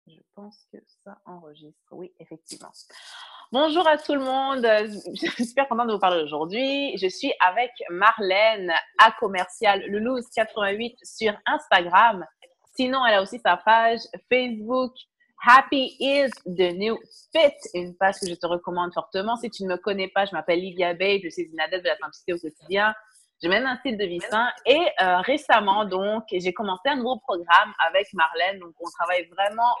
Je pense que ça enregistre. Oui, effectivement. Bonjour à tout le monde. Je suis super contente de vous parler aujourd'hui. Je suis avec Marlène, à commercial Loulouse88 sur Instagram. Sinon, elle a aussi sa page Facebook. Happy is the new fit, une page que je te recommande fortement. Si tu ne me connais pas, je m'appelle Livia Bay, je suis une adepte de la simplicité au quotidien. Je mène un style de vie sain et récemment, donc, j'ai commencé un nouveau programme avec Marlène. Donc, on travaille vraiment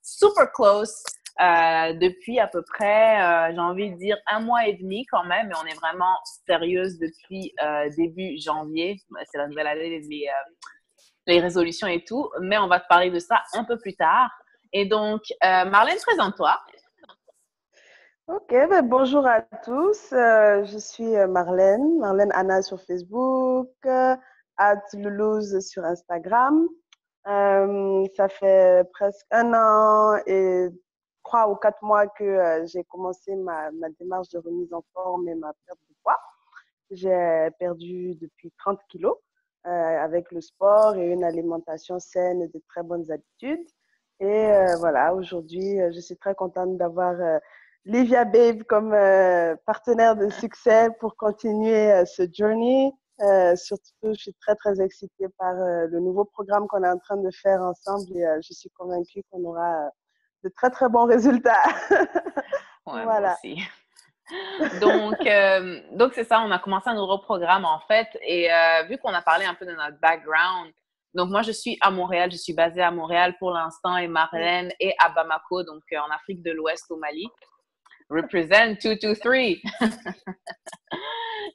super close depuis à peu près, j'ai envie de dire, 1 mois et demi quand même. Mais on est vraiment sérieuse depuis début janvier. C'est la nouvelle année, les résolutions et tout. Mais on va te parler de ça un peu plus tard. Et donc, Marlène, présente-toi. Ok, ben bonjour à tous. Je suis Marlène, Marlène Anna sur Facebook, @Loulouse sur Instagram. Ça fait presque 1 an et 3 ou 4 mois que j'ai commencé ma démarche de remise en forme et ma perte de poids. J'ai perdu depuis 30 kilos avec le sport et une alimentation saine et de très bonnes habitudes. Et voilà, aujourd'hui, je suis très contente d'avoir Livia Babe comme partenaire de succès pour continuer ce journey. Surtout, je suis très excitée par le nouveau programme qu'on est en train de faire ensemble et je suis convaincue qu'on aura de très bons résultats. Ouais, moi Voilà. aussi. Donc c'est ça, on a commencé un nouveau programme en fait. Et vu qu'on a parlé un peu de notre background, donc moi je suis à Montréal, je suis basée à Montréal pour l'instant et Marlène est à Bamako, donc en Afrique de l'Ouest au Mali. Represent 223.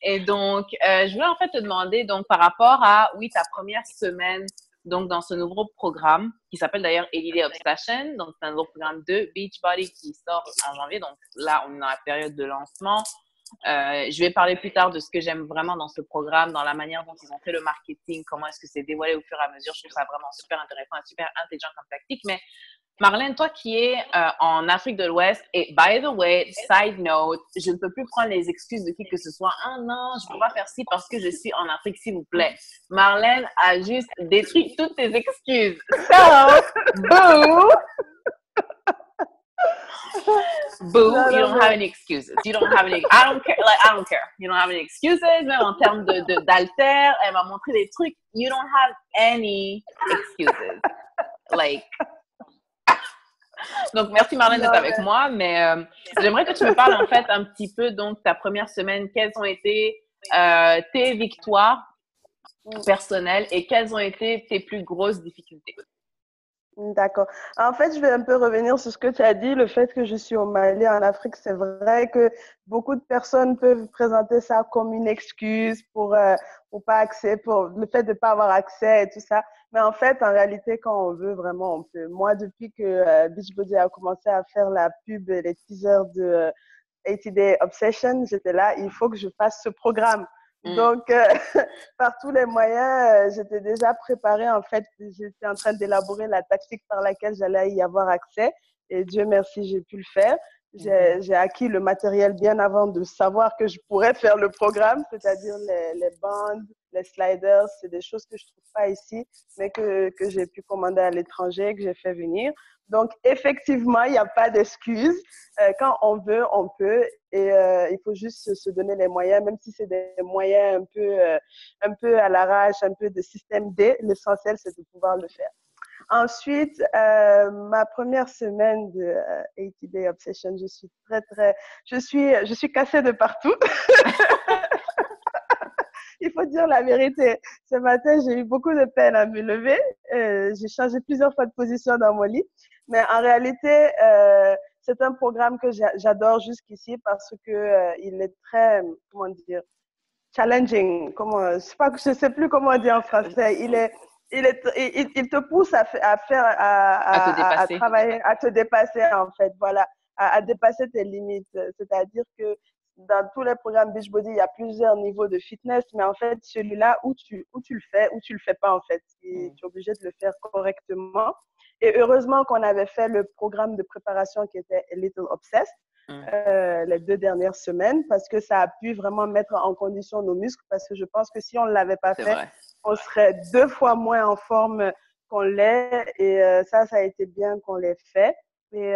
Et donc, je voulais en fait te demander, donc par rapport à, oui, ta première semaine, donc dans ce nouveau programme, qui s'appelle d'ailleurs Elite Obsession, donc c'est un nouveau programme de Beachbody qui sort en janvier, donc là, on est dans la période de lancement. Je vais parler plus tard de ce que j'aime vraiment dans ce programme, dans la manière dont ils ont fait le marketing, comment est-ce que c'est dévoilé au fur et à mesure. Je trouve ça vraiment super intéressant et super intelligent comme tactique. Mais Marlène, toi qui es en Afrique de l'Ouest, et by the way, side note, je ne peux plus prendre les excuses de qui que ce soit. Ah non, je ne peux pas faire ci parce que je suis en Afrique, s'il vous plaît. Marlène a juste détruit toutes tes excuses. So, boo! Boo, Non, you non, don't have mais any excuses. You don't have any, I don't care, like, I don't care. You don't have any excuses, même en termes d'alter, elle m'a montré des trucs. You don't have any excuses. Like, donc, merci Marlène d'être non, avec moi, mais j'aimerais que tu me parles en fait un petit peu donc ta première semaine, quelles ont été tes victoires personnelles et quelles ont été tes plus grosses difficultés. D'accord. En fait, je vais un peu revenir sur ce que tu as dit, le fait que je suis au Mali, en Afrique. C'est vrai que beaucoup de personnes peuvent présenter ça comme une excuse pour pas accès, pour le fait de pas avoir accès et tout ça. Mais en fait, en réalité, quand on veut vraiment, on peut. Moi, depuis que Beachbody a commencé à faire la pub, et les teasers de 80 Day Obsession, j'étais là, il faut que je fasse ce programme. Donc, par tous les moyens, j'étais déjà préparée. En fait, j'étais en train d'élaborer la tactique par laquelle j'allais y avoir accès. Et Dieu merci, j'ai pu le faire. J'ai acquis le matériel bien avant de savoir que je pourrais faire le programme, c'est-à-dire les bandes, les sliders. C'est des choses que je ne trouve pas ici, mais que j'ai pu commander à l'étranger, que j'ai fait venir. Donc, effectivement, il n'y a pas d'excuse. Quand on veut, on peut. Et il faut juste se donner les moyens, même si c'est des moyens un peu à l'arrache, un peu de système D. L'essentiel, c'est de pouvoir le faire. Ensuite, ma première semaine de 80 Day Obsession, je suis cassée de partout. Il faut dire la vérité. Ce matin, j'ai eu beaucoup de peine à me lever. J'ai changé plusieurs fois de position dans mon lit. Mais en réalité, c'est un programme que j'adore jusqu'ici parce que il est très, comment dire, challenging. Je sais plus comment dire en français. Il te pousse À te à dépasser. travailler, à te dépasser en fait. Voilà, à dépasser tes limites. C'est-à-dire que dans tous les programmes Beachbody, il y a plusieurs niveaux de fitness, mais en fait, celui-là, où tu le fais, ou tu le fais pas, en fait. Tu es obligé de le faire correctement. Et heureusement qu'on avait fait le programme de préparation qui était A Little Obsessed les 2 dernières semaines, parce que ça a pu vraiment mettre en condition nos muscles, parce que je pense que si on ne l'avait pas C'est fait, vrai. on serait 2 fois moins en forme qu'on l'est. Et ça a été bien qu'on l'ait fait. Et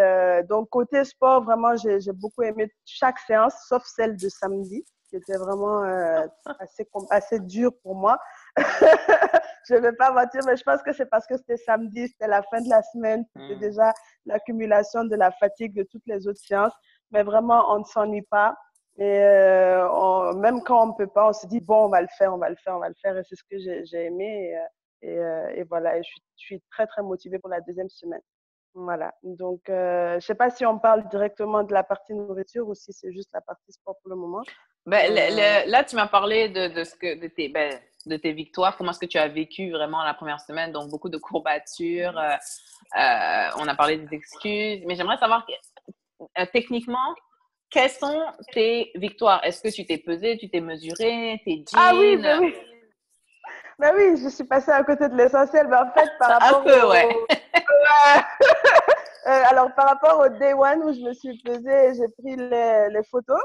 donc, côté sport, vraiment, j'ai beaucoup aimé chaque séance, sauf celle de samedi, qui était vraiment assez dure pour moi. Je ne vais pas mentir, mais je pense que c'est parce que c'était samedi, c'était la fin de la semaine, c'était déjà l'accumulation de la fatigue de toutes les autres séances. Mais vraiment, on ne s'ennuie pas. Et même quand on ne peut pas, on se dit, bon, on va le faire, on va le faire, on va le faire. Et c'est ce que j'ai aimé. Et voilà, et je suis très, très motivée pour la deuxième semaine. Voilà. Donc, je ne sais pas si on parle directement de la partie nourriture ou si c'est juste la partie sport pour le moment. Ben, là, tu m'as parlé de tes victoires. Comment est-ce que tu as vécu vraiment la première semaine? Donc, beaucoup de courbatures. On a parlé des excuses. Mais j'aimerais savoir, techniquement, quelles sont tes victoires? Est-ce que tu t'es pesé, tu t'es mesuré, tes Ah oui, jeans? ben oui. Ben oui, je suis passée à côté de l'essentiel. Ben en fait, par Un rapport peu, ouais. alors, par rapport au day one où je me suis pesée et j'ai pris les photos,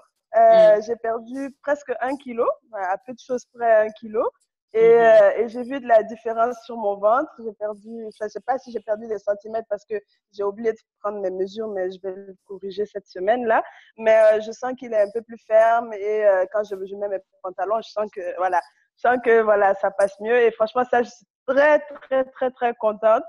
j'ai perdu presque 1 kilo, à peu de choses près 1 kilo. Et j'ai vu de la différence sur mon ventre. J'ai perdu, je ne sais pas si j'ai perdu des centimètres parce que j'ai oublié de prendre mes mesures, mais je vais le corriger cette semaine-là. Mais je sens qu'il est un peu plus ferme et quand je mets mes pantalons, je sens que voilà, ça passe mieux. Et franchement, ça, je suis très, très, très, très contente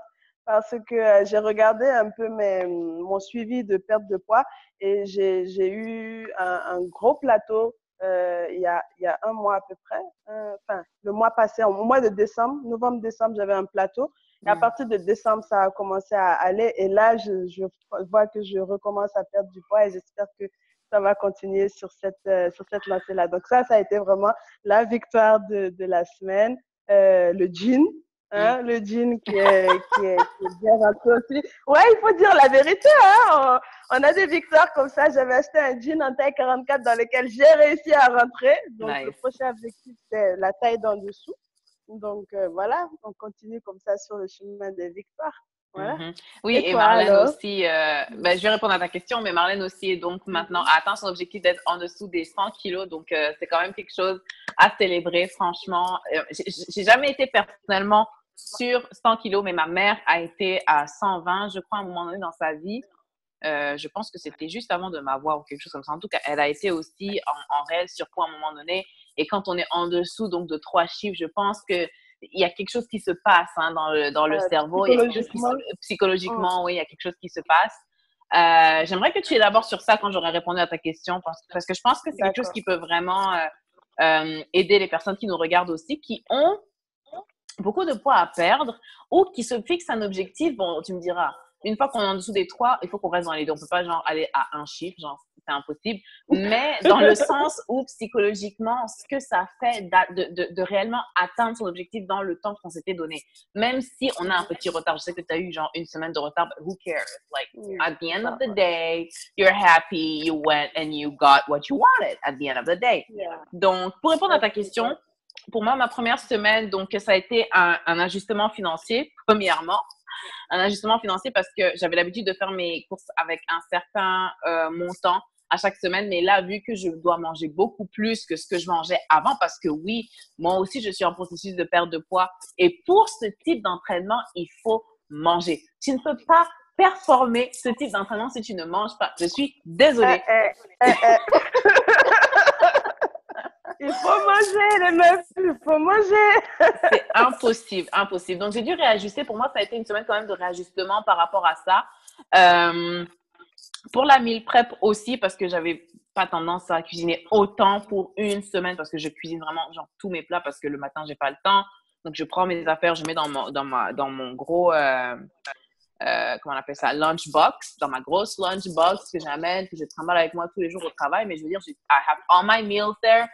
parce que j'ai regardé un peu mon suivi de perte de poids et j'ai eu un gros plateau il y a un mois à peu près. Enfin, le mois passé, au mois de décembre, novembre-décembre, j'avais un plateau. Et à partir de décembre, ça a commencé à aller. Et là, je vois que je recommence à perdre du poids et j'espère que ça va continuer sur cette lancée-là. Donc ça a été vraiment la victoire de la semaine. Le jean, hein, le jean qui est bien rentré aussi. Ouais, il faut dire la vérité, hein. On a des victoires comme ça. J'avais acheté un jean en taille 44 dans lequel j'ai réussi à rentrer. Donc, le Nice. prochain objectif, c'est la taille d'en dessous. Donc, voilà, on continue comme ça sur le chemin des victoires. Voilà. Oui, Et et toi, Marlène alors? aussi, je vais répondre à ta question, mais Marlène aussi est donc maintenant atteint son objectif d'être en dessous des 100 kilos. Donc, c'est quand même quelque chose à célébrer, franchement. J'ai jamais été personnellement sur 100 kilos, mais ma mère a été à 120, je crois, à un moment donné dans sa vie. Je pense que c'était juste avant de m'avoir ou quelque chose comme ça. En tout cas, elle a été aussi en réel surpoids à un moment donné. Et quand on est en dessous donc de 3 chiffres, je pense que il y a quelque chose qui se passe dans le cerveau. Il y a quelque chose qui Psychologiquement. psychologiquement, oui, il y a quelque chose qui se passe. J'aimerais que tu élabores sur ça quand j'aurai répondu à ta question parce que je pense que c'est quelque chose D'accord. qui peut vraiment aider les personnes qui nous regardent aussi, qui ont beaucoup de poids à perdre ou qui se fixent un objectif. Bon, tu me diras, une fois qu'on est en dessous des 3, il faut qu'on reste dans les deux. On peut pas genre aller à un chiffre, genre c'est impossible. Mais dans le sens où psychologiquement, ce que ça fait de réellement atteindre son objectif dans le temps qu'on s'était donné. Même si on a un petit retard, je sais que tu as eu genre une semaine de retard, but who cares? Like at the end of the day, you're happy, you went and you got what you wanted at the end of the day. Yeah. Donc, pour répondre à ta question, pour moi, ma première semaine, donc ça a été un ajustement financier, premièrement. Un ajustement financier parce que j'avais l'habitude de faire mes courses avec un certain montant à chaque semaine. Mais là, vu que je dois manger beaucoup plus que ce que je mangeais avant, parce que oui, moi aussi, je suis en processus de perte de poids. Et pour ce type d'entraînement, il faut manger. Tu ne peux pas performer ce type d'entraînement si tu ne manges pas. Je suis désolée. Il faut manger, les meufs, il faut manger. C'est impossible, impossible. Donc, j'ai dû réajuster. Pour moi, ça a été une semaine quand même de réajustement par rapport à ça. Pour la meal prep aussi, parce que j'avais pas tendance à cuisiner autant pour une semaine, parce que je cuisine vraiment genre tous mes plats, parce que le matin, j'ai pas le temps. Donc, je prends mes affaires, je mets dans mon gros, comment on appelle ça, lunchbox, dans ma grosse lunchbox que j'amène, que je trimballe avec moi tous les jours au travail. Mais je veux dire, I have all my meals there.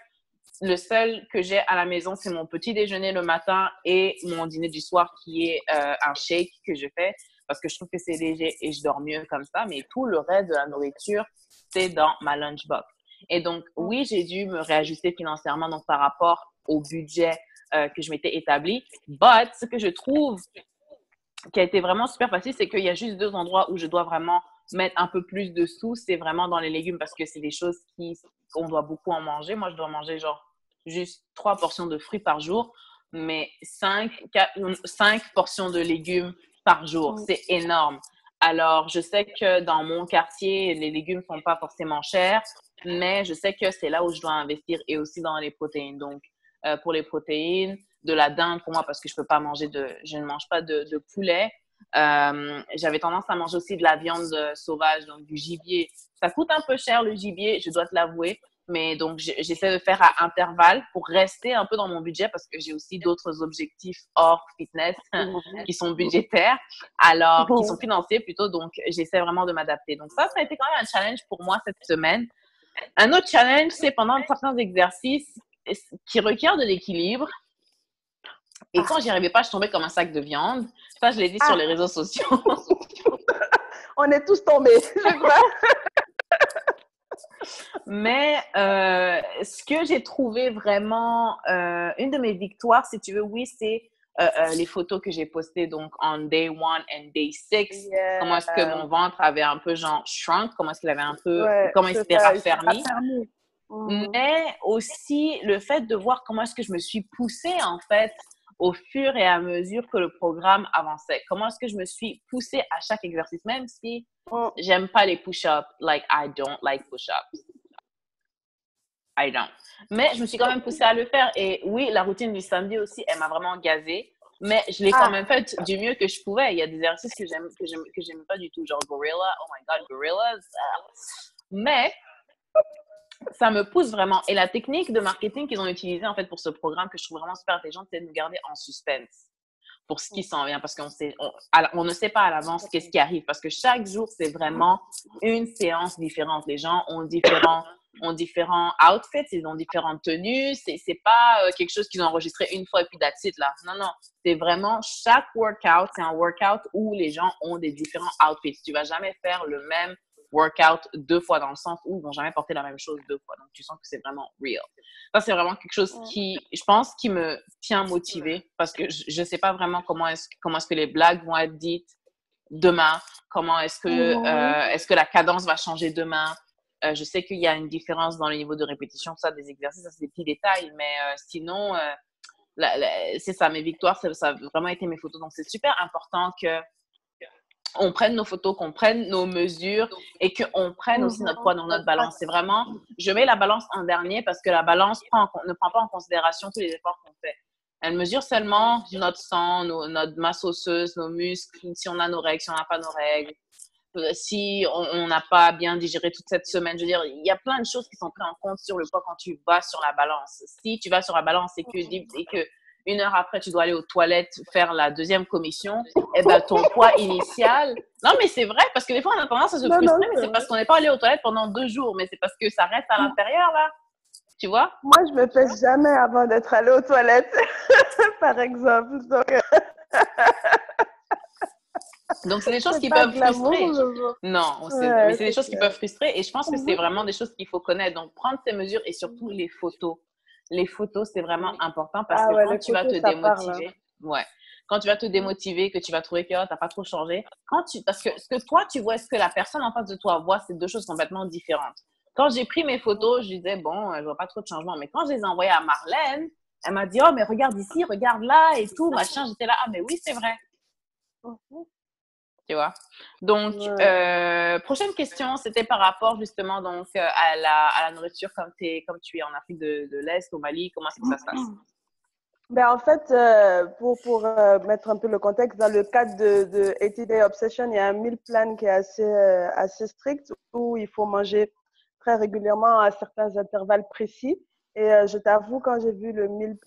Le seul que j'ai à la maison, c'est mon petit déjeuner le matin et mon dîner du soir qui est un shake que je fais parce que je trouve que c'est léger et je dors mieux comme ça. Mais tout le reste de la nourriture, c'est dans ma lunchbox. Et donc, oui, j'ai dû me réajuster financièrement donc par rapport au budget que je m'étais établi. But ce que je trouve qui a été vraiment super facile, c'est qu'il y a juste 2 endroits où je dois vraiment mettre un peu plus de sous. C'est vraiment dans les légumes parce que c'est des choses qu'on doit beaucoup en manger. Moi, je dois manger genre juste 3 portions de fruits par jour. mais 5 portions de légumes par jour. C'est énorme. Alors, je sais que dans mon quartier, les légumes ne sont pas forcément chers, mais je sais que c'est là où je dois investir et aussi dans les protéines. Donc, pour les protéines, de la dinde pour moi parce que je ne mange pas de poulet. J'avais tendance à manger aussi de la viande sauvage, donc du gibier. Ça coûte un peu cher le gibier, je dois te l'avouer. Mais donc, j'essaie de faire à intervalles pour rester un peu dans mon budget parce que j'ai aussi d'autres objectifs hors fitness qui sont budgétaires, alors qui sont financiers plutôt. Donc, j'essaie vraiment de m'adapter. Donc, ça a été quand même un challenge pour moi cette semaine. Un autre challenge, c'est pendant certains exercices qui requièrent de l'équilibre. Et quand j'y arrivais pas, je tombais comme un sac de viande. Ça, je l'ai dit sur les réseaux sociaux. On est tous tombés, je crois. Mais ce que j'ai trouvé vraiment une de mes victoires, si tu veux, oui, c'est les photos que j'ai postées donc en day 1 and day 6. Yeah. Comment est-ce que mon ventre avait un peu genre shrunk, comment est-ce qu'il avait un peu, comment il s'était raffermi. Mais aussi le fait de voir comment est-ce que je me suis poussée en fait au fur et à mesure que le programme avançait. Comment est-ce que je me suis poussée à chaque exercice, même si j'aime pas les push-ups, like I don't like push-ups. I don't. Mais je me suis quand même poussée à le faire. Et oui, la routine du samedi aussi, elle m'a vraiment gazée. Mais je l'ai quand même fait du mieux que je pouvais. Il y a des exercices que j'aime pas du tout, genre gorilla. Oh my God, gorillas. Mais ça me pousse vraiment. Et la technique de marketing qu'ils ont utilisée en fait pour ce programme que je trouve vraiment super intelligente, c'est de nous garder en suspense pour ce qui s'en vient parce on ne sait pas à l'avance qu'est-ce qui arrive parce que chaque jour, c'est vraiment une séance différente. Les gens ont différents outfits, ils ont différentes tenues. C'est pas quelque chose qu'ils ont enregistré une fois et puis that's it, là. Non, non. C'est vraiment chaque workout, c'est un workout où les gens ont des différents outfits. Tu vas jamais faire le même workout 2 fois dans le sens où ils vont jamais porter la même chose 2 fois. Donc, tu sens que c'est vraiment real. Ça, c'est vraiment quelque chose qui, je pense, qui me tient motivée parce que je sais pas vraiment comment est-ce que les blagues vont être dites demain, comment est-ce que la cadence va changer demain. Je sais qu'il y a une différence dans le niveau de répétition, ça, des exercices, ça, c'est des petits détails, mais sinon, c'est ça, mes victoires, ça a vraiment été mes photos. Donc, c'est super important que on prenne nos photos, qu'on prenne nos mesures et qu'on prenne aussi notre poids dans notre balance. C'est vraiment, je mets la balance en dernier parce que la balance ne prend pas en considération tous les efforts qu'on fait. Elle mesure seulement notre sang, notre masse osseuse, nos muscles, si on a nos règles, si on n'a pas nos règles, si on n'a pas bien digéré toute cette semaine. Je veux dire, il y a plein de choses qui sont prises en compte sur le poids quand tu vas sur la balance. Si tu vas sur la balance et que une heure après, tu dois aller aux toilettes faire la deuxième commission, eh ben, ton poids initial... Non, mais c'est vrai, parce que des fois, on a tendance à se frustrer, mais c'est parce qu'on n'est pas allé aux toilettes pendant 2 jours, mais c'est parce que ça reste à l'intérieur, là. Tu vois? Moi, je me pèse jamais avant d'être allée aux toilettes, par exemple. Donc, c'est des choses qui peuvent frustrer. Non, mais c'est des choses qui peuvent frustrer et je pense que c'est vraiment des choses qu'il faut connaître. Donc, prendre ces mesures et surtout les photos. Les photos, c'est vraiment important parce que quand tu vas te démotiver, quand tu vas te démotiver, que tu vas trouver que tu n'as pas trop changé, parce que ce que toi, tu vois, ce que la personne en face de toi voit, c'est 2 choses complètement différentes. Quand j'ai pris mes photos, je disais, bon, je vois pas trop de changement. Mais quand je les ai envoyées à Marlène, elle m'a dit, oh, mais regarde ici, regarde là et tout, machin. J'étais là, ah, mais oui, c'est vrai. Tu vois? Donc, prochaine question, c'était par rapport justement donc, à la nourriture comme tu es en Afrique de l'Est, au Mali. Comment est-ce que ça se passe? Ben, en fait, pour mettre un peu le contexte, dans le cadre de 80 Day Obsession, il y a un meal plan qui est assez strict où il faut manger très régulièrement à certains intervalles précis. Et je t'avoue, quand j'ai vu le meal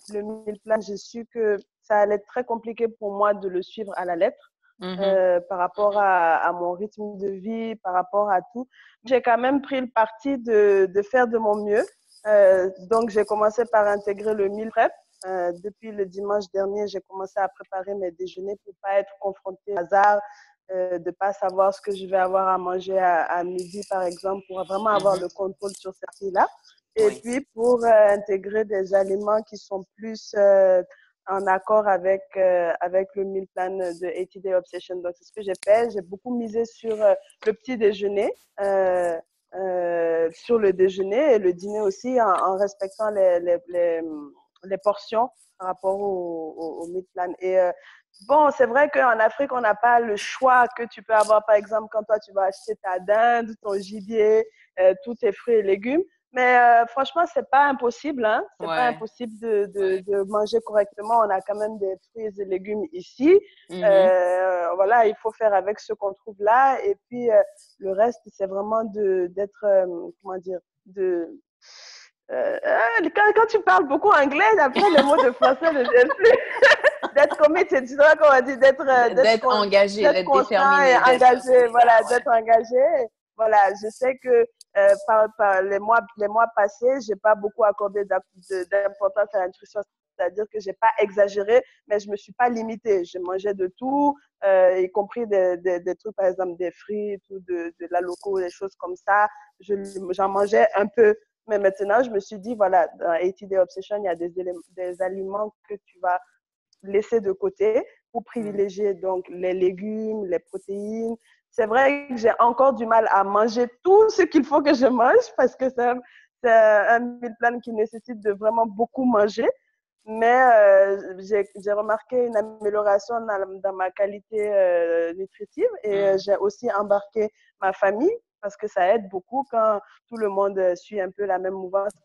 plan, j'ai su que ça allait être très compliqué pour moi de le suivre à la lettre. Par rapport à mon rythme de vie, par rapport à tout. J'ai quand même pris le parti de faire de mon mieux. Donc, j'ai commencé par intégrer le meal prep. Depuis le dimanche dernier, j'ai commencé à préparer mes déjeuners pour ne pas être confrontée au hasard, de ne pas savoir ce que je vais avoir à manger à midi, par exemple, pour vraiment avoir le contrôle sur cette partie-là. Et puis, pour intégrer des aliments qui sont plus en accord avec le meal plan de 80 Day Obsession. Donc, c'est ce que j'ai fait. J'ai beaucoup misé sur le petit déjeuner, sur le déjeuner et le dîner aussi, en respectant les portions par rapport au meal plan. Et bon, c'est vrai qu'en Afrique, on n'a pas le choix que tu peux avoir, par exemple, quand toi, tu vas acheter ta dinde, ton gibier, tous tes fruits et légumes. Mais franchement, c'est pas impossible, hein. C'est pas Ouais. impossible de manger correctement. On a quand même des fruits et légumes ici. Mhm. Voilà, il faut faire avec ce qu'on trouve là. Et puis, le reste, c'est vraiment d'être, comment dire, de quand tu parles beaucoup anglais, après les mots de français ne viennent plus. D'être committed, tu vois comment on dit, D'être engagé, d'être d'être constant et déterminé, d'être, engagé, c'est ça, voilà, ouais. d'être engagé. Voilà, je sais que par les mois passés, j'ai pas beaucoup accordé d'importance à la nutrition, c'est-à-dire que j'ai pas exagéré, mais je me suis pas limitée. Je mangeais de tout, y compris des trucs, par exemple des frites ou de la loco, des choses comme ça. J'en mangeais un peu. Mais maintenant, je me suis dit, voilà, dans 80 Day Obsession, il y a des aliments que tu vas laisser de côté pour Mm. privilégier donc les légumes, les protéines. C'est vrai que j'ai encore du mal à manger tout ce qu'il faut que je mange parce que c'est un meal plan qui nécessite de vraiment beaucoup manger. Mais j'ai remarqué une amélioration dans ma qualité nutritive et Mm. j'ai aussi embarqué ma famille parce que ça aide beaucoup quand tout le monde suit un peu la même mouvance. Tu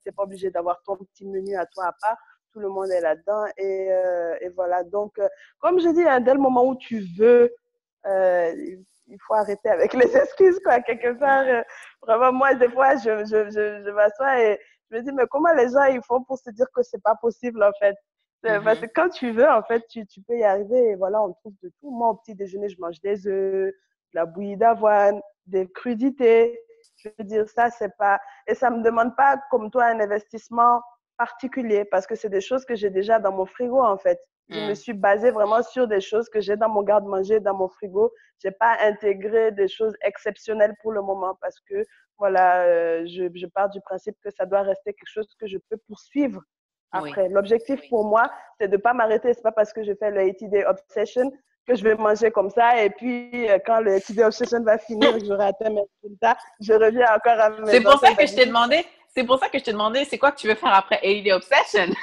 n'es pas obligé d'avoir ton petit menu à toi à part. Tout le monde est là-dedans. Et voilà. Donc, comme je dis, hein, dès le moment où tu veux, il faut arrêter avec les excuses, quoi, quelque part. Vraiment, moi, des fois, je m'assois et je me dis, mais comment les gens ils font pour se dire que c'est pas possible, en fait? Parce que Mhm. quand tu veux, en fait, tu peux y arriver. Et voilà, on trouve de tout. Moi, au petit déjeuner, je mange des œufs, de la bouillie d'avoine, des crudités. Je veux dire, ça, c'est pas. Et ça me demande pas, comme toi, un investissement particulier parce que c'est des choses que j'ai déjà dans mon frigo, en fait. Je me Mm. suis basée vraiment sur des choses que j'ai dans mon garde-manger, dans mon frigo. J'ai pas intégré des choses exceptionnelles pour le moment parce que voilà, je pars du principe que ça doit rester quelque chose que je peux poursuivre Oui. après. L'objectif pour moi, c'est de pas m'arrêter. C'est pas parce que je fais le 80 Day Obsession que je vais manger comme ça. Et puis, quand le 80 Day Obsession va finir, que j'aurai atteint mes résultats, je reviens encore à C'est mes pour ça anciennes que je t'ai habitudes. demandé, c'est pour ça que je t'ai demandé, c'est quoi que tu veux faire après 80 Obsession?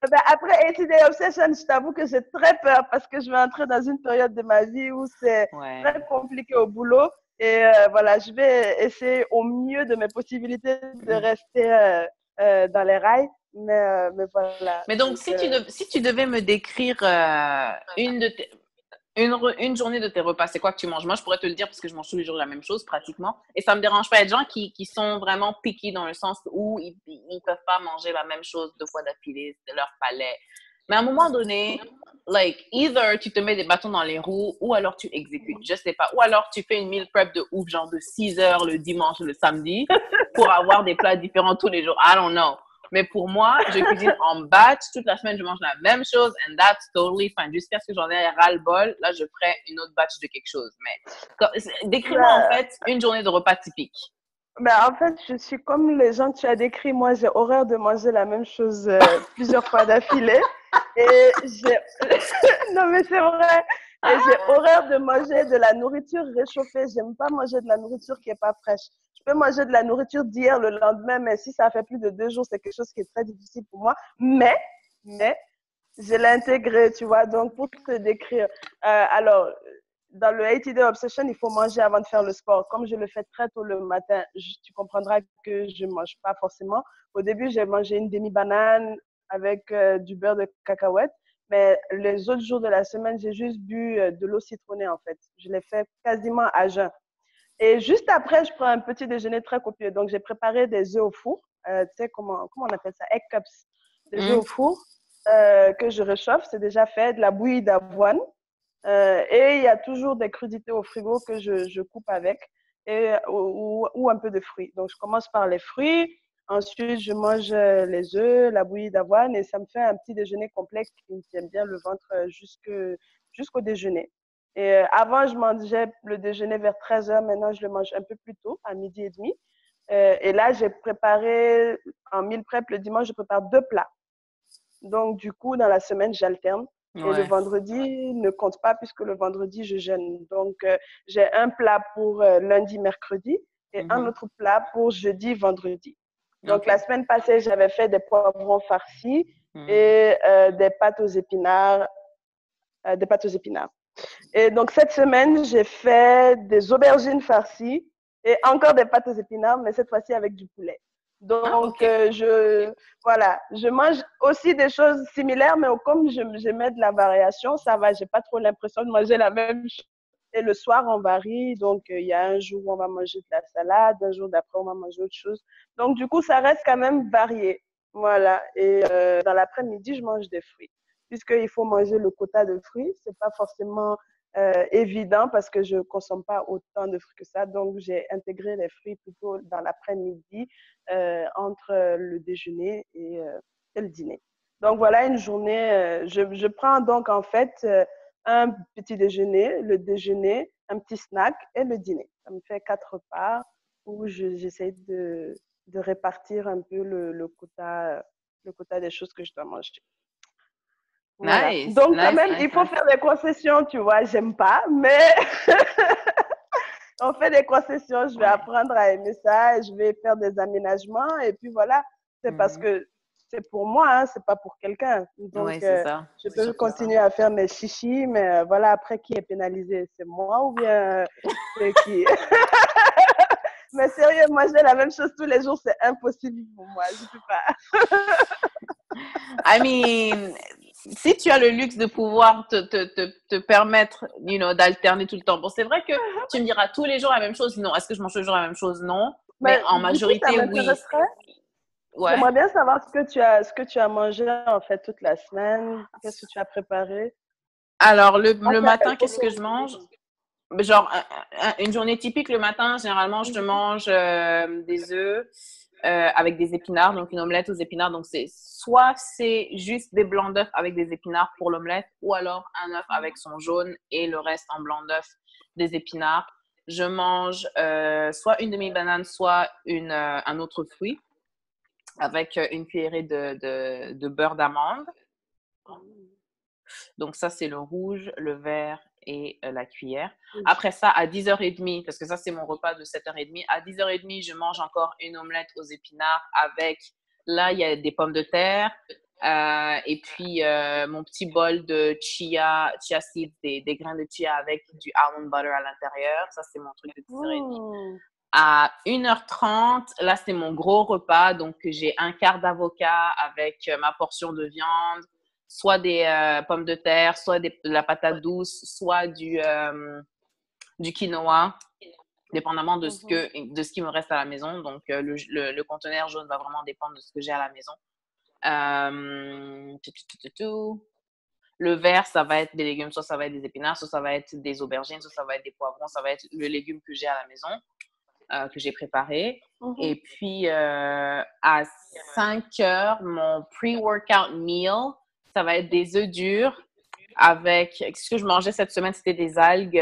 Ben, après 80 Day Obsession, je t'avoue que j'ai très peur parce que je vais entrer dans une période de ma vie où c'est très Ouais. compliqué au boulot. Et voilà, je vais essayer au mieux de mes possibilités de Mm. rester dans les rails. Mais voilà. Mais donc, Donc, si tu devais me décrire une journée de tes repas, c'est quoi que tu manges? Moi, je pourrais te le dire parce que je mange tous les jours la même chose pratiquement. Et ça me dérange pas. Il y a des gens qui sont vraiment picky dans le sens où ils peuvent pas manger la même chose deux fois d'affilée, c'est leur palais. Mais à un moment donné, like, either tu te mets des bâtons dans les roues ou alors tu exécutes. Je sais pas. Ou alors tu fais une meal prep de ouf, genre de 6 heures le dimanche, le samedi, pour avoir des plats différents tous les jours. I don't know. Mais pour moi, je cuisine en batch. Toute la semaine, je mange la même chose and that's totally fine. Jusqu'à ce que j'en ai ras-le-bol, là, je ferai une autre batch de quelque chose. Mais décris-moi en ben, fait une journée de repas typique. ben, en fait, je suis comme les gens que tu as décrits. Moi, j'ai horreur de manger la même chose plusieurs fois d'affilée. Et j'ai... non, mais c'est vrai. Et j'ai Ah! horreur de manger de la nourriture réchauffée. J'aime pas manger de la nourriture qui est pas fraîche. Je peux manger de la nourriture d'hier le lendemain, mais si ça fait plus de 2 jours, c'est quelque chose qui est très difficile pour moi. Mais, je l'ai intégré, tu vois. Donc, pour te décrire, alors, dans le 80 Day Obsession, il faut manger avant de faire le sport. Comme je le fais très tôt le matin, tu comprendras que je ne mange pas forcément. Au début, j'ai mangé une demi-banane avec du beurre de cacahuète. Mais les autres jours de la semaine, j'ai juste bu de l'eau citronnée, en fait. Je l'ai fait quasiment à jeun. Et juste après, je prends un petit déjeuner très copieux. Donc, j'ai préparé des œufs au four. Tu sais, comment on appelle ça? Egg cups. Des œufs au Mm. four que je réchauffe. C'est déjà fait. De la bouillie d'avoine. Et il y a toujours des crudités au frigo que je coupe avec. Ou un peu de fruits. Donc, je commence par les fruits. Ensuite, je mange les œufs, la bouillie d'avoine. Et ça me fait un petit déjeuner complet qui me tient bien le ventre jusqu'au déjeuner. Et avant, je mangeais le déjeuner vers 13 heures. Maintenant, je le mange un peu plus tôt, à midi et demi. Et là, j'ai préparé en meal prep le dimanche, je prépare 2 plats. Donc, du coup, dans la semaine, j'alterne. Et le Ouais. vendredi ne compte pas puisque le vendredi, je jeûne. Donc, j'ai un plat pour lundi, mercredi et un Mhm. autre plat pour jeudi, vendredi. Donc, la OK. semaine passée, j'avais fait des poivrons farcis Hmm. et des pâtes aux épinards. Des pâtes aux épinards. Et donc, cette semaine, j'ai fait des aubergines farcies et encore des pâtes aux épinards, mais cette fois-ci avec du poulet. Ah, Donc, OK. voilà, je mange aussi des choses similaires, mais comme je mets de la variation, ça va, j'ai pas trop l'impression de manger la même chose. Et le soir, on varie. Donc, il y a un jour où on va manger de la salade, un jour d'après, on va manger autre chose. Donc, du coup, ça reste quand même varié. Voilà. Et dans l'après-midi, je mange des fruits. Puisqu'il faut manger le quota de fruits, c'est pas forcément évident parce que je consomme pas autant de fruits que ça. Donc, j'ai intégré les fruits plutôt dans l'après-midi entre le déjeuner et le dîner. Donc, voilà une journée. Je prends donc en fait un petit déjeuner, le déjeuner, un petit snack et le dîner. Ça me fait 4 repas où j'essaie de répartir un peu le quota des choses que je dois manger. Voilà. Nice, Donc, quand nice, même, nice, il faut nice. faire des concessions, tu vois. J'aime pas, mais on fait des concessions. Je vais Ouais. apprendre à aimer ça et je vais faire des aménagements. Et puis voilà, c'est parce Mhm. que c'est pour moi, hein, c'est pas pour quelqu'un. Donc, Oui, c'est ça. je C'est peux surtout ça. continuer à faire mes chichis, mais voilà, après, qui est pénalisé? C'est moi ou bien c'est qui? Mais sérieux, manger la même chose tous les jours, c'est impossible pour moi. Je peux pas. I mean, si tu as le luxe de pouvoir te permettre, d'alterner tout le temps. Bon, c'est vrai que tu me diras tous les jours la même chose. Non. Est-ce que je mange toujours la même chose? Non. Mais Mais en du coup, ça majorité, oui. m'intéresserait. Ouais. J'aimerais bien savoir ce que tu as mangé en fait toute la semaine. Qu'est-ce que tu as préparé? Alors, Moi, le il matin, faut qu'est-ce que que je mange? Genre, une journée typique le matin, généralement, je Mhm. mange des œufs avec des épinards, donc une omelette aux épinards. Donc, c'est juste des blancs d'œufs avec des épinards pour l'omelette, ou alors un œuf avec son jaune et le reste en blanc d'œuf, des épinards. Je mange soit une demi-banane, soit un autre fruit avec une cuillerée de beurre d'amande. Donc ça, c'est le rouge, le vert et la cuillère. Après ça, à 10h30, parce que ça, c'est mon repas de 7h30, à 10h30, je mange encore une omelette aux épinards avec, là, il y a des pommes de terre et puis mon petit bol de chia seeds, des grains de chia avec du almond butter à l'intérieur. Ça, c'est mon truc de 10h30. Hmm. À 1h30, là, c'est mon gros repas. Donc, j'ai un quart d'avocat avec ma portion de viande, soit des pommes de terre, soit de la patate douce, soit du quinoa, dépendamment Mhm. de ce qui me reste à la maison. Donc, le conteneur jaune va vraiment dépendre de ce que j'ai à la maison. Tout, tout, tout, tout. Le vert, ça va être des légumes, soit ça va être des épinards, soit ça va être des aubergines, soit ça va être des poivrons, ça va être le légume que j'ai à la maison que j'ai préparé. Mhm. Et puis, à 5 heures, mon pre-workout meal, ça va être des œufs durs avec... Ce que je mangeais cette semaine, c'était des algues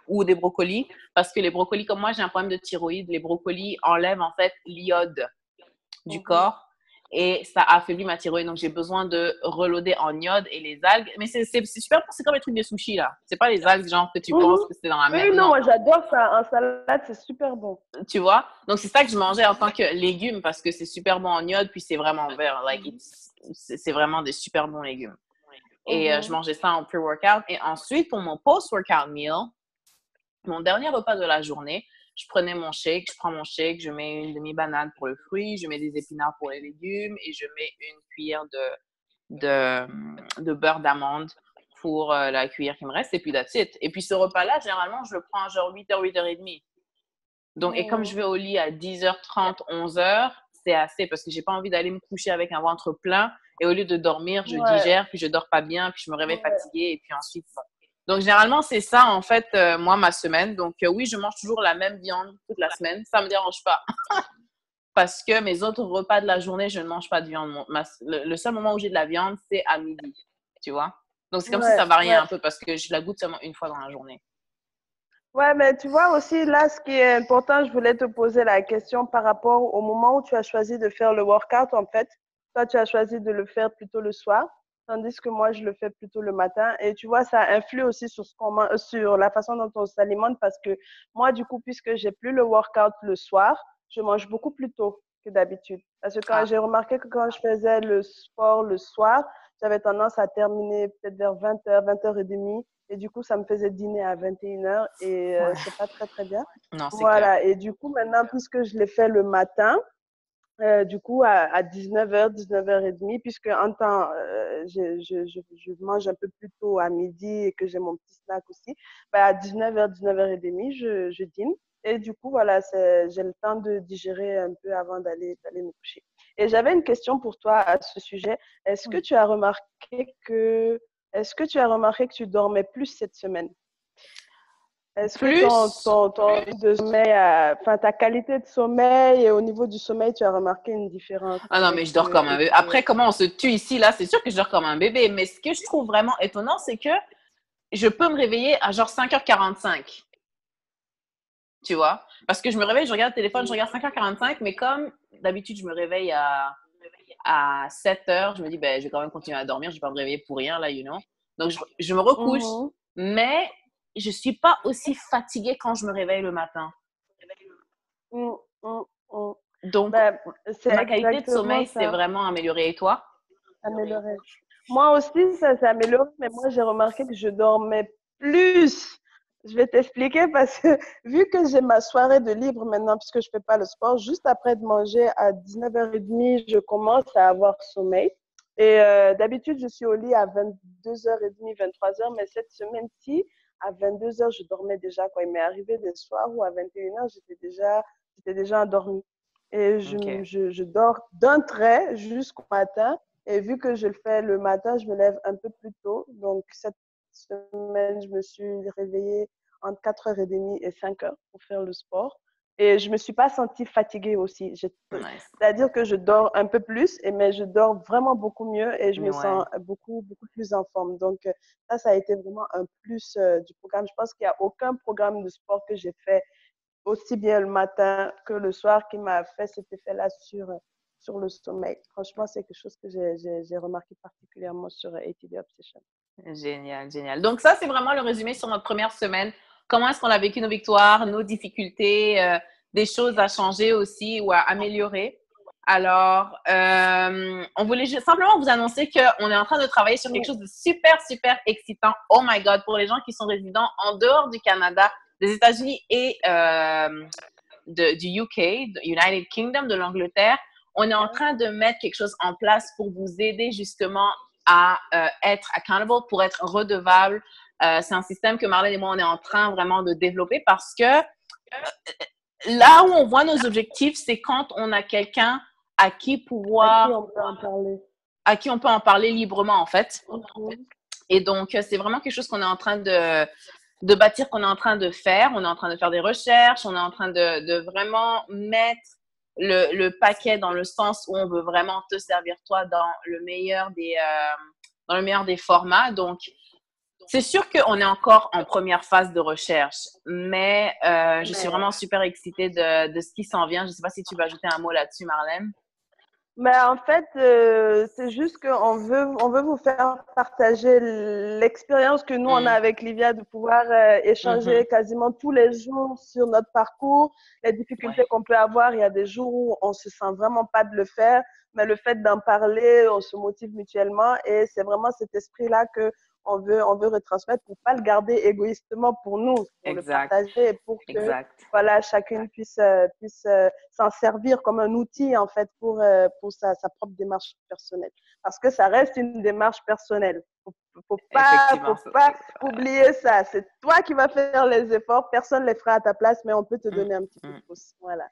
ou des brocolis. Parce que les brocolis, comme moi, j'ai un problème de thyroïde. Les brocolis enlèvent en fait l'iode du Mhm. corps et ça affaiblit ma thyroïde. Donc, j'ai besoin de reloader en iode et les algues. Mais c'est super bon, c'est comme les trucs de sushi, là. C'est pas les algues, genre, que tu penses Mhm. que c'est dans la mer. Oui, non, Non, moi j'adore ça. En salade, c'est super bon. tu vois. Donc, c'est ça que je mangeais en tant que légumes parce que c'est super bon en iode, puis c'est vraiment vert. Like, c'est vraiment des super bons légumes. Et je Mhm. mangeais ça en pre-workout. Et ensuite, pour mon post-workout meal, mon dernier repas de la journée, je prenais mon shake, je prends mon shake, je mets une demi-banane pour le fruit, je mets des épinards pour les légumes et je mets une cuillère de beurre d'amande pour la cuillère qui me reste et puis that's it. Et puis ce repas-là, généralement, je le prends genre 8h, 8h30. Donc, et comme je Mhm. vais au lit à 10h30, 11h, c'est assez parce que j'ai pas envie d'aller me coucher avec un ventre plein. Et au lieu de dormir, je Ouais. digère, puis je dors pas bien, puis je me réveille Ouais. fatiguée, et puis ensuite, bon. Donc, généralement, c'est ça, en fait, moi, ma semaine. Donc, oui, je mange toujours la même viande toute la semaine. Ça me dérange pas. Parce que mes autres repas de la journée, je ne mange pas de viande. Le seul moment où j'ai de la viande, c'est à midi. Tu vois? Donc, c'est comme si Ouais. ça variait Ouais. un peu parce que je la goûte seulement une fois dans la journée. Ouais, mais tu vois aussi, là, ce qui est important, je voulais te poser la question par rapport au moment où tu as choisi de faire le workout, en fait. Toi, tu as choisi de le faire plutôt le soir, tandis que moi, je le fais plutôt le matin. Et tu vois, ça influe aussi sur sur la façon dont on s'alimente parce que moi, du coup, puisque j'ai plus le workout le soir, je mange beaucoup plus tôt. que d'habitude. Parce que quand Ah, j'ai remarqué que quand je faisais le sport le soir, j'avais tendance à terminer peut-être vers 20h, 20h30. Et du coup, ça me faisait dîner à 21h et ouais. c'est pas très, très bien. Non, c'est clair. Voilà. Et du coup, maintenant, puisque je l'ai fait le matin, du coup, à 19h, 19h30, puisque en temps, je mange un peu plus tôt à midi et que j'ai mon petit snack aussi, bah, à 19h, 19h30, je dîne. Et du coup, voilà, j'ai le temps de digérer un peu avant d'aller me coucher. Et j'avais une question pour toi à ce sujet. Est-ce que Oui. tu as remarqué que, est-ce que tu as remarqué que tu dormais plus cette semaine? Est-ce que Plus. ton de sommeil, enfin ta qualité de sommeil et au niveau du sommeil, tu as remarqué une différence Ah non, avec mais je dors comme un bébé. Après, comment on se tue ici, là, c'est sûr que je dors comme un bébé. Mais ce que je trouve vraiment étonnant, c'est que je peux me réveiller à genre 5h45. Tu vois? Parce que je me réveille, je regarde le téléphone, je regarde 5h45, mais comme d'habitude, je me réveille à 7h, je me dis, ben, je vais quand même continuer à dormir, je vais pas me réveiller pour rien, là, you know. Donc, je me recouche, Mhm. mais je suis pas aussi fatiguée quand je me réveille le matin. Mm, mm, mm. Donc, Ben, c'est ma qualité de exactement sommeil s'est ça, vraiment améliorée. Et toi? amélioré. Moi aussi, ça s'est amélioré, mais moi, j'ai remarqué que je dormais plus. Je vais t'expliquer parce que vu que j'ai ma soirée de libre maintenant, puisque je fais pas le sport, juste après de manger à 19h30, je commence à avoir sommeil. Et d'habitude, je suis au lit à 22h30, 23h, mais cette semaine-ci, à 22h, je dormais déjà. Quoi. Il m'est arrivé des soirs où à 21h, j'étais déjà endormie. Et OK. je dors d'un trait jusqu'au matin. Et vu que je le fais le matin, je me lève un peu plus tôt. Donc, cette semaine, je me suis réveillée entre 4h30 et 5h pour faire le sport. Et je me suis pas sentie fatiguée aussi. Nice. C'est-à-dire que je dors un peu plus, mais je dors vraiment beaucoup mieux et je me Ouais. sens beaucoup, beaucoup plus en forme. Donc, ça a été vraiment un plus du programme. Je pense qu'il n'y a aucun programme de sport que j'ai fait aussi bien le matin que le soir qui m'a fait cet effet-là sur le sommeil. Franchement, c'est quelque chose que j'ai remarqué particulièrement sur ATD Obsession. Génial, génial. Donc ça, c'est vraiment le résumé sur notre première semaine. Comment est-ce qu'on a vécu nos victoires, nos difficultés, des choses à changer aussi ou à améliorer. Alors, on voulait juste simplement vous annoncer qu'on est en train de travailler sur quelque chose de super, super excitant. Oh my God, pour les gens qui sont résidents en dehors du Canada, des États-Unis et du UK, du United Kingdom, de l'Angleterre, on est en train de mettre quelque chose en place pour vous aider justement à être accountable, pour être redevable. C'est un système que Marlène et moi, on est en train vraiment de développer parce que là où on voit nos objectifs, c'est quand on a quelqu'un à qui À qui pouvoir, on peut en parler? à qui on peut en parler librement, en fait. Mhm. Et donc, c'est vraiment quelque chose qu'on est en train de bâtir, qu'on est en train de faire. On est en train de faire des recherches, on est en train de vraiment mettre le paquet dans le sens où on veut vraiment te servir toi dans le meilleur des formats. Donc, c'est sûr qu'on est encore en première phase de recherche, mais je suis vraiment super excitée de ce qui s'en vient. Je ne sais pas si tu veux ajouter un mot là-dessus, Marlène. Mais en fait, c'est juste on veut vous faire partager l'expérience que nous, on a Mm. avec Livia de pouvoir échanger Mhm. quasiment tous les jours sur notre parcours, les difficultés Ouais, qu'on peut avoir. Il y a des jours où on se sent vraiment pas de le faire, mais le fait d'en parler, on se motive mutuellement et c'est vraiment cet esprit-là que on veut retransmettre pour pas le garder égoïstement pour nous, pour le exact, partager et pour que exact. voilà, chacune puisse s'en servir comme un outil en fait pour sa propre démarche personnelle. Parce que ça reste une démarche personnelle. Effectivement. Faut pas oublier ça. C'est toi qui vas faire les efforts. Personne ne les fera à ta place, mais on peut te Mm, donner un petit coup de mm. pouce. Voilà.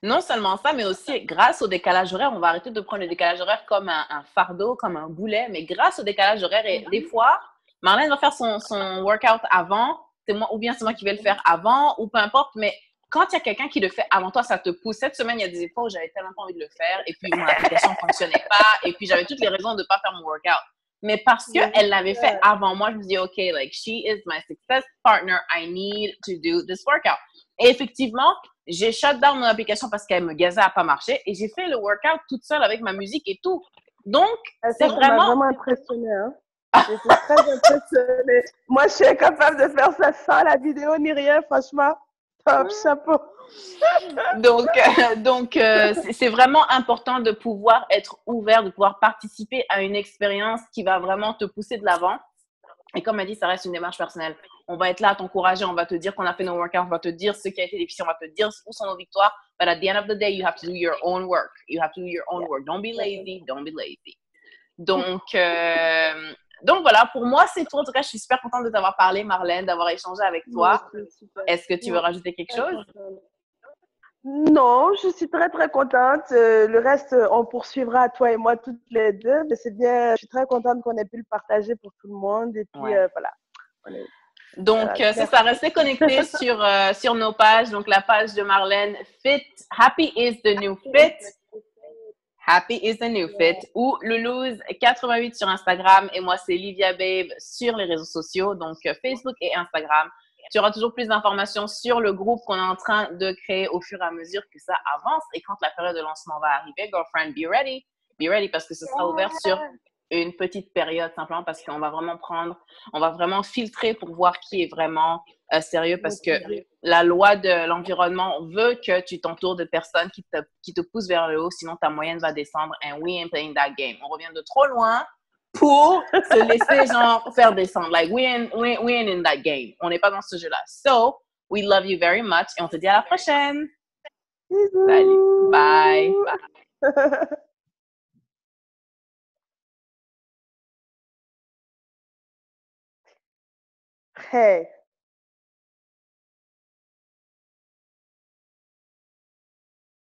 Non seulement ça, mais aussi grâce au décalage horaire, on va arrêter de prendre le décalage horaire comme un fardeau, comme un boulet, mais grâce au décalage horaire, et des fois, Marlène va faire son workout avant, c'est moi, ou bien c'est moi qui vais le faire avant, ou peu importe, mais quand il y a quelqu'un qui le fait avant toi, ça te pousse. Cette semaine, il y a des fois où j'avais tellement pas envie de le faire, et puis mon application ne fonctionnait pas, et puis j'avais toutes les raisons de ne pas faire mon workout. Mais parce qu'elle l'avait fait avant moi, je me dis, OK, like, she is my success partner, I need to do this workout. Et effectivement, j'ai shut down mon application parce qu'elle me gazait à pas marcher et j'ai fait le workout toute seule avec ma musique et tout. Donc, Et c'est ça m'a vraiment, vraiment impressionnée. Hein. J'ai été très impressionnée. Moi, je suis incapable de faire ça sans la vidéo ni rien, franchement. Top, chapeau. C'est vraiment important de pouvoir être ouvert, de pouvoir participer à une expérience qui va vraiment te pousser de l'avant. Et comme elle dit, ça reste une démarche personnelle. On va être là à t'encourager, on va te dire qu'on a fait nos workouts, on va te dire ce qui a été difficile, on va te dire où sont nos victoires. But at the end of the day, you have to do your own work. You have to do your own work. Don't be lazy, don't be lazy. Donc voilà, pour moi, c'est tout. En tout cas, je suis super contente de t'avoir parlé, Marlène, d'avoir échangé avec toi. Est-ce que tu veux rajouter quelque chose? Non, je suis très, très contente. Le reste, on poursuivra, toi et moi, toutes les deux. Mais c'est bien, je suis très contente qu'on ait pu le partager pour tout le monde. Et puis, voilà. Donc, c'est ça. Restez connectés sur nos pages. Donc, la page de Marlène, Fit, Happy is the new fit. Happy is the new fit. Ou Loulouse88 sur Instagram. Et moi, c'est Livia Babe sur les réseaux sociaux. Donc, Facebook et Instagram. Tu auras toujours plus d'informations sur le groupe qu'on est en train de créer au fur et à mesure que ça avance. Et quand la période de lancement va arriver, girlfriend, be ready. Be ready parce que ce sera ouvert sur une petite période simplement parce qu'on va vraiment filtrer pour voir qui est vraiment sérieux parce que la loi de l'environnement veut que tu t'entoures de personnes qui te poussent vers le haut, sinon ta moyenne va descendre and we ain't playing that game. On revient de trop loin pour se laisser genre faire descendre. Like, we ain't in that game. On n'est pas dans ce jeu-là. So, we love you very much et on te dit à la prochaine. Salut. Bye. Hey.